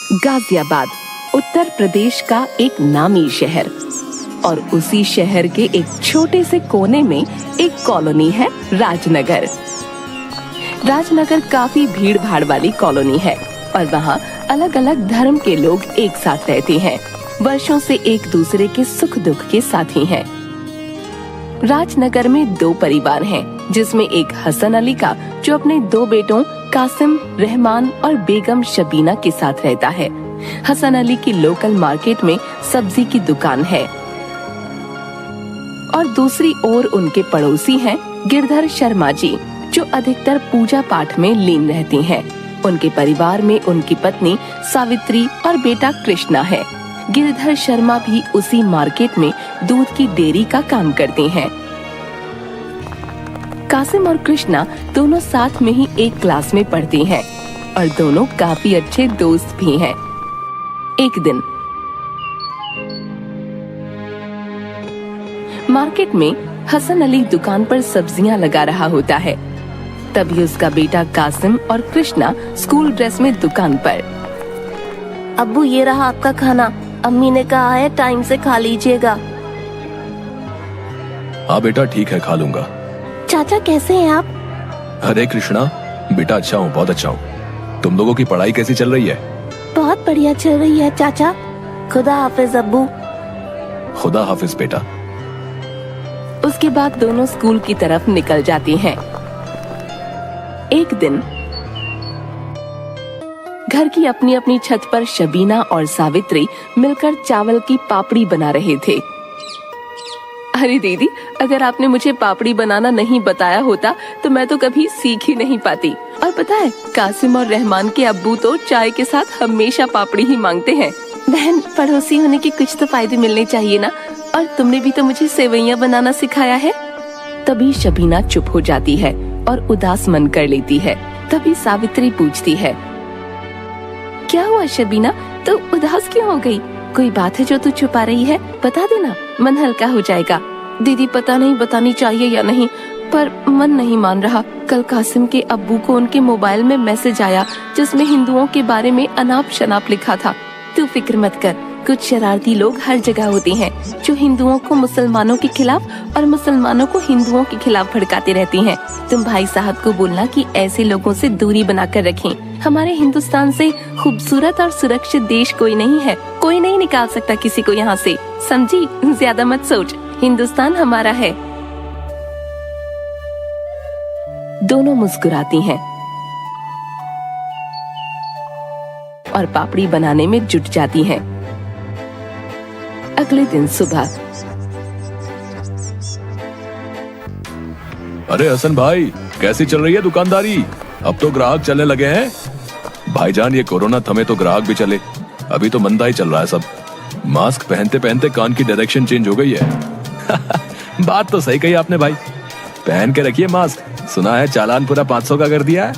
गाजियाबाद उत्तर प्रदेश का एक नामी शहर और उसी शहर के एक छोटे से कोने में एक कॉलोनी है राजनगर। राजनगर काफी भीड़ भाड़ वाली कॉलोनी है और वहाँ अलग अलग धर्म के लोग एक साथ रहते हैं। वर्षों से एक दूसरे के सुख दुख के साथी हैं। राजनगर में 2 परिवार हैं, जिसमें एक हसन अली का जो अपने 2 बेटों कासिम, रहमान और बेगम शबीना के साथ रहता है। हसन अली की लोकल मार्केट में सब्जी की दुकान है और दूसरी ओर उनके पड़ोसी हैं गिरधर शर्मा जी, जो अधिकतर पूजा पाठ में लीन रहती हैं। उनके परिवार में उनकी पत्नी सावित्री और बेटा कृष्णा है। गिरधर शर्मा भी उसी मार्केट में दूध की डेयरी का काम करते हैं। कासिम और कृष्णा दोनों साथ में ही एक क्लास में पढ़ते हैं और दोनों काफी अच्छे दोस्त भी हैं। एक दिन मार्केट में हसन अली दुकान पर सब्जियां लगा रहा होता है। तभी उसका बेटा कासिम और कृष्णा स्कूल ड्रेस में दुकान पर। अब्बू, ये रहा आपका खाना। अम्मी ने कहा है टाइम से खा लीजिएगा। हाँ बेटा, ठीक है, खा लूंगा। चाचा, कैसे हैं आप? अरे कृष्णा बेटा, अच्छा हूँ, बहुत अच्छा हूँ। तुम लोगों की पढ़ाई कैसी चल रही है? बहुत बढ़िया चल रही है चाचा। खुदा हाफिज अब्बू। खुदा हाफिज बेटा। उसके बाद दोनों स्कूल की तरफ निकल जाते हैं। एक दिन घर की अपनी अपनी छत पर शबीना और सावित्री मिलकर चावल की पापड़ी बना रहे थे। अरे दीदी, अगर आपने मुझे पापड़ी बनाना नहीं बताया होता तो मैं तो कभी सीख ही नहीं पाती। और पता है, कासिम और रहमान के अब्बू तो चाय के साथ हमेशा पापड़ी ही मांगते हैं। बहन, पड़ोसी होने के कुछ तो फायदे मिलने चाहिए ना। और तुमने भी तो मुझे सेवइयां बनाना सिखाया है। तभी शबीना चुप हो जाती है और उदास मन कर लेती है। तभी सावित्री पूछती है, क्या हुआ शबीना, तो उदास क्यों हो गई? कोई बात है जो तू छुपा रही है? बता देना, मन हल्का हो जाएगा। दीदी, पता नहीं बतानी चाहिए या नहीं, पर मन नहीं मान रहा। कल कासिम के अब्बू को उनके मोबाइल में मैसेज आया जिसमें हिंदुओं के बारे में अनाप शनाप लिखा था। तू फिक्र मत कर, कुछ शरारती लोग हर जगह होते हैं जो हिंदुओं को मुसलमानों के खिलाफ और मुसलमानों को हिंदुओं के खिलाफ भड़काते रहते हैं। तुम भाई साहब को बोलना कि ऐसे लोगों से दूरी बनाकर रखें। हमारे हिंदुस्तान से खूबसूरत और सुरक्षित देश कोई नहीं है। कोई नहीं निकाल सकता किसी को यहाँ से, समझी? ज्यादा मत सोच, हिंदुस्तान हमारा है। दोनों मुस्कुराती हैं और पापड़ी बनाने में जुट जाती हैं। अगले दिन सुबह। अरे हसन भाई, कैसी चल रही है दुकानदारी? अब तो ग्राहक चलने लगे हैं। भाईजान, ये कोरोना थमे तो ग्राहक भी चले। अभी तो मंदा ही चल रहा है सब। मास्क पहनते पहनते कान की डायरेक्शन चेंज हो गई है। बात तो सही कही आपने भाई, पहन के रखिए मास्क। सुना है चालान पूरा 500 का कर दिया है।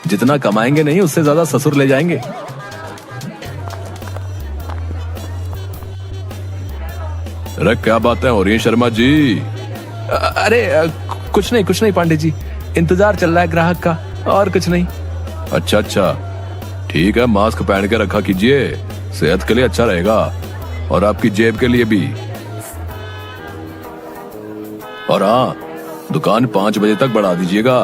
जितना कमाएंगे नहीं, उससे ज्यादा ससुर ले जाएंगे। अरे क्या बातें हो रही हैं शर्मा जी? अरे कुछ नहीं पांडे जी, इंतजार चल रहा है ग्राहक का, और कुछ नहीं। अच्छा, ठीक है, मास्क पहन के रखा कीजिए, सेहत के लिए अच्छा रहेगा और आपकी जेब के लिए भी। और हाँ, दुकान 5 बजे तक बढ़ा दीजिएगा।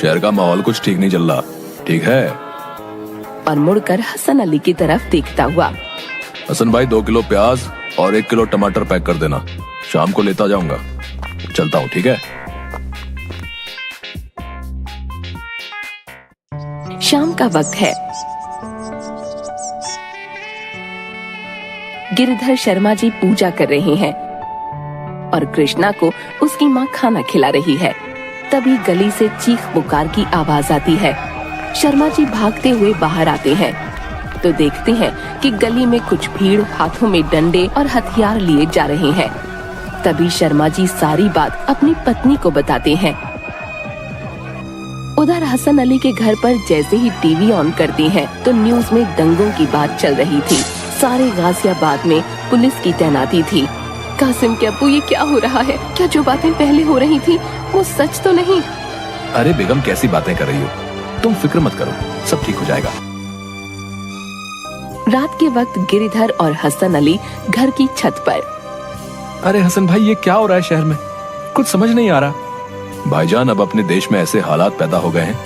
शहर का माहौल कुछ ठीक नहीं चल रहा, ठीक है? और मुड़कर हसन अली की तरफ देखता हुआ, हसन भाई 2 किलो प्याज और 1 किलो टमाटर पैक कर देना। शाम को लेता जाऊंगा। चलता हूँ, ठीक है? शाम का वक्त है। गिरधर शर्मा जी पूजा कर रहे हैं और कृष्णा को उसकी माँ खाना खिला रही है। तभी गली से चीख पुकार की आवाज आती है। शर्मा जी भागते हुए बाहर आते हैं तो देखते हैं कि गली में कुछ भीड़ हाथों में डंडे और हथियार लिए जा रहे हैं। तभी शर्मा जी सारी बात अपनी पत्नी को बताते हैं। उधर हसन अली के घर पर जैसे ही टीवी ऑन करती हैं, तो न्यूज में दंगों की बात चल रही थी। सारे गाजियाबाद में पुलिस की तैनाती थी। कासिम के अब्बू, ये क्या हो रहा है? क्या जो बातें पहले हो रही थी वो सच तो नहीं? अरे बेगम, कैसी बातें कर रही हो? तुम फिक्र मत करो, सब ठीक हो जाएगा। रात के वक्त गिरिधर और हसन अली घर की छत पर। अरे हसन भाई, ये क्या हो रहा है शहर में? कुछ समझ नहीं आ रहा। भाईजान, अब अपने देश में ऐसे हालात पैदा हो गए हैं,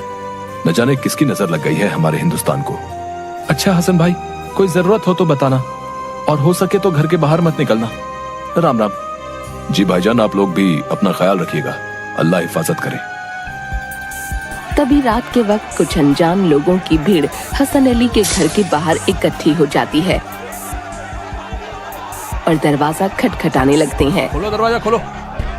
न जाने किसकी नजर लग गई है हमारे हिंदुस्तान को। अच्छा हसन भाई, कोई जरूरत हो तो बताना, और हो सके तो घर के बाहर मत निकलना। राम राम। जी भाईजान, आप लोग भी अपना ख्याल रखिएगा, अल्लाह हिफाजत करे। तभी रात के वक्त कुछ अनजान लोगों की भीड़ हसन अली के घर के बाहर इकट्ठी हो जाती है और दरवाजा खटखटाने लगते हैं। खोलो दरवाजा, खोलो।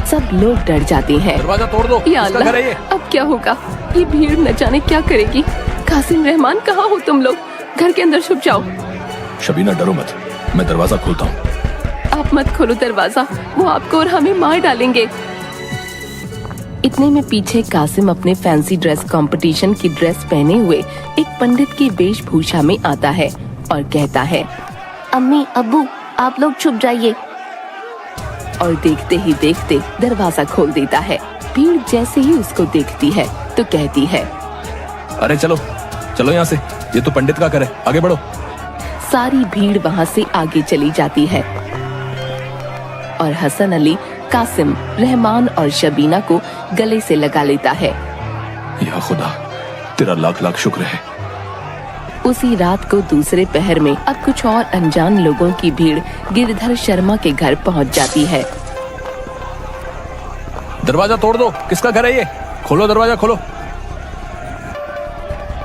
सब लोग डर जाते हैं। दरवाजा तोड़ दो। या किसका घर है ये? अल्लाह, अब क्या होगा? ये भीड़ न जाने क्या करेगी। कासिम, रहमान, कहाँ हो तुम लोग? घर के अंदर छुप जाओ। शबीना, डरो मत, मैं दरवाजा खोलता हूँ। आप मत खोलो दरवाजा, वो आपको और हमें मार डालेंगे। इतने में पीछे कासिम अपने फैंसी ड्रेस कंपटीशन की ड्रेस पहने हुए एक पंडित की वेशभूषा में आता है और कहता है, अम्मी, अब्बू, आप लोग छुप जाइए। और देखते ही देखते दरवाजा खोल देता है। भीड़ जैसे ही उसको देखती है तो कहती है, अरे चलो चलो यहाँ से, ये तो पंडित का घर है, आगे बढ़ो। सारी भीड़ वहाँ से आगे चली जाती है और हसन अली कासिम, रहमान और शबीना को गले से लगा लेता है। या खुदा, तेरा लाख लाख शुक्र है। उसी रात को दूसरे पहर में अब कुछ और अनजान लोगों की भीड़ गिरधर शर्मा के घर पहुंच जाती है। दरवाजा तोड़ दो, किसका घर है ये? खोलो दरवाजा, खोलो।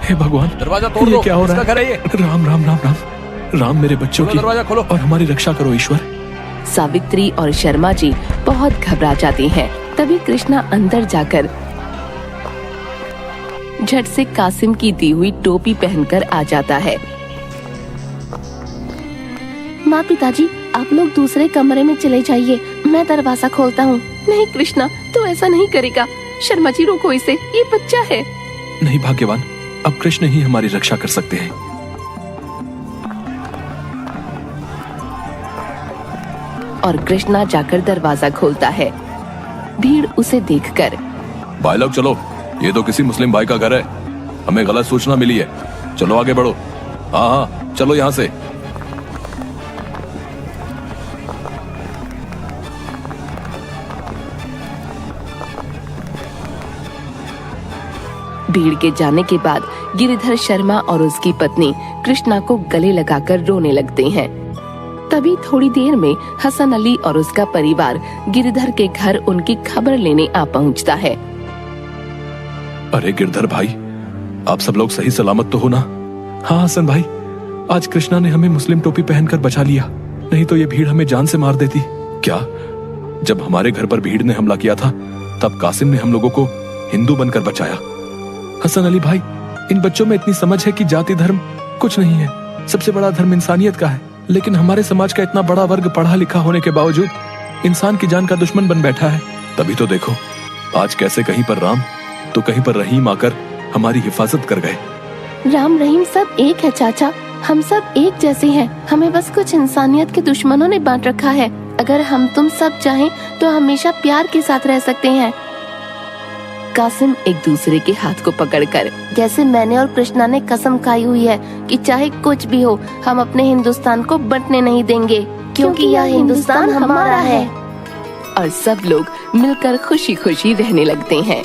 हे भगवान, दरवाजा तोड़ दो, क्या हो रहा है? किसका घर है ये? राम राम राम राम राम, मेरे बच्चों खोलो की दरवाजा, खोलो। और हमारी रक्षा करो ईश्वर। सावित्री और शर्मा जी बहुत घबरा जाते हैं। तभी कृष्णा अंदर जाकर झट से कासिम की दी हुई टोपी पहनकर आ जाता है। माँ, पिताजी, आप लोग दूसरे कमरे में चले जाइए, मैं दरवाजा खोलता हूँ। नहीं कृष्णा, तू ऐसा नहीं करेगा। शर्मा जी, रोको इसे, ये बच्चा है। नहीं भाग्यवान, अब कृष्ण ही हमारी रक्षा कर सकते हैं। और कृष्णा जाकर दरवाजा खोलता है। भीड़ उसे देखकर, भाई लोग चलो, ये तो किसी मुस्लिम भाई का घर है, हमें गलत सूचना मिली है, चलो आगे बढ़ो। हाँ हाँ, चलो यहाँ से। भीड़ के जाने के बाद गिरिधर शर्मा और उसकी पत्नी कृष्णा को गले लगाकर रोने लगते हैं। तभी थोड़ी देर में हसन अली और उसका परिवार गिरधर के घर उनकी खबर लेने आ पहुंचता है। अरे गिरधर भाई, आप सब लोग सही सलामत तो हो ना? हाँ हसन भाई, आज कृष्णा ने हमें मुस्लिम टोपी पहनकर बचा लिया, नहीं तो ये भीड़ हमें जान से मार देती। क्या? जब हमारे घर पर भीड़ ने हमला किया था तब कासिम ने हम लोगों को हिंदू बनकर बचाया। हसन अली भाई, इन बच्चों में इतनी समझ है कि जाति धर्म कुछ नहीं है, सबसे बड़ा धर्म इंसानियत का है। लेकिन हमारे समाज का इतना बड़ा वर्ग पढ़ा लिखा होने के बावजूद इंसान की जान का दुश्मन बन बैठा है। तभी तो देखो, आज कैसे कहीं पर राम तो कहीं पर रहीम आकर हमारी हिफाजत कर गए। राम रहीम सब एक है चाचा, हम सब एक जैसे हैं। हमें बस कुछ इंसानियत के दुश्मनों ने बांट रखा है। अगर हम तुम सब चाहें तो हमेशा प्यार के साथ रह सकते हैं। कासिम एक दूसरे के हाथ को पकड़कर, जैसे मैंने और कृष्णा ने कसम खाई हुई है कि चाहे कुछ भी हो, हम अपने हिंदुस्तान को बंटने नहीं देंगे, क्योंकि यह हिंदुस्तान हमारा है। और सब लोग मिलकर खुशी खुशी रहने लगते हैं।